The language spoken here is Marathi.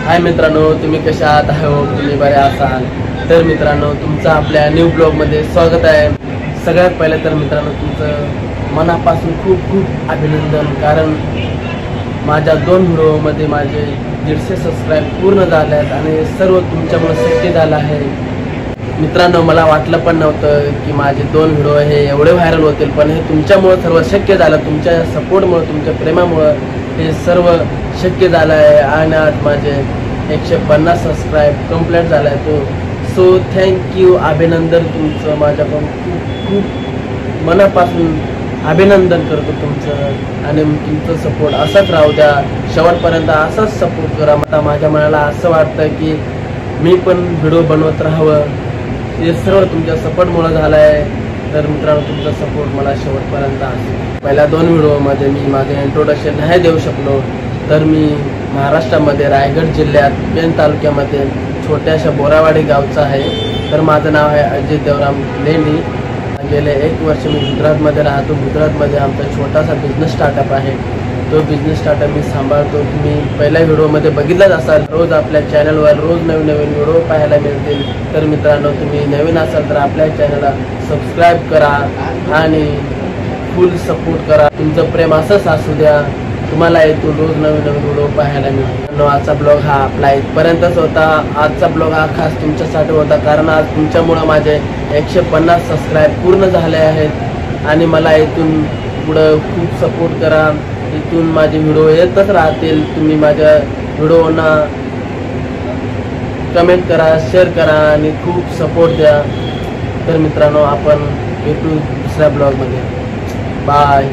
हाय मित्रांनो, तुम्ही कशा आहात? तुम्ही बरे असाल तर मित्रांनो तुमचं आपल्या न्यू ब्लॉगमध्ये स्वागत आहे। सगळ्यात पहिले तर मित्रांनो तुमचं मनापासून खूप खूप अभिनंदन, कारण माझ्या 2 व्हिडिओमध्ये माझे 150 सबस्क्राईब पूर्ण झाले आहेत आणि सर्व तुमच्यामुळे शक्य झालं आहे। मित्रांनो मला वाटलं पण नव्हतं की माझे 2 व्हिडिओ हे एवढे व्हायरल होतील, पण हे तुमच्यामुळे सर्व शक्य झालं। तुमच्या सपोर्टमुळे, तुमच्या प्रेमामुळे हे सर्व शक्य झालं आहे आणि आज माझे 150 सबस्क्राईब कंप्लीट झाला आहे। सो थँक्यू, अभिनंदन तुमचं। माझ्याकडून खूप खूप मनापासून अभिनंदन करतो तुमचं, आणि तुमचं सपोर्ट असाच राहू द्या, शेवटपर्यंत असाच सपोर्ट करा। आता माझ्या मनाला असं वाटतं की मी पण व्हिडिओ बनवत राहावं, हे सर्व तुमच्या सपोर्टमुळे झालं आहे। तर मित्रांनो तुमचा सपोर्ट मला शेवटपर्यंत असेल। पहिल्या 2 व्हिडिओमध्ये मी माझे इंट्रोडक्शन नाही देऊ शकलो, तर मी महाराष्ट्रामध्ये रायगड जिल्ह्यात पेण तालुक्यामध्ये छोट्याशा बोरावाडी गावचा आहे। तर माझं नाव आहे अजय देवराम लेंडी। गेले 1 वर्ष मी गुजरातमध्ये राहतो। गुजरातमध्ये आमचा छोटासा बिझनेस स्टार्टअप आहे, तो बिझनेस स्टार्टअप मी सांभाळतो। तुम्ही पहिल्या व्हिडिओमध्ये बघितलाच असाल, रोज आपल्या चॅनलवर रोज नवीन नवीन व्हिडिओ पाहायला मिळतील। तर मित्रांनो तुम्ही नवीन असाल तर आपल्या चॅनलला सबस्क्राईब करा आणि फुल सपोर्ट करा। तुमचं प्रेम असंच असू द्या, तुम्हाला इथून रोज नवीन नवीन व्हिडिओ पाहायला मिळतील। आजचा ब्लॉग हा आपला इथपर्यंतच होता। आजचा ब्लॉग हा खास तुमच्यासाठी होता, कारण आज तुमच्यामुळं माझे 150 सबस्क्राईब पूर्ण झाले आहेत आणि मला इथून पुढं खूप सपोर्ट करा। इथून माझे व्हिडिओ येतच राहतील। तुम्ही माझ्या व्हिडिओना कमेंट करा, शेअर करा आणि खूप सपोर्ट द्या। तर मित्रांनो आपण भेटू दुसऱ्या ब्लॉगमध्ये। बाय।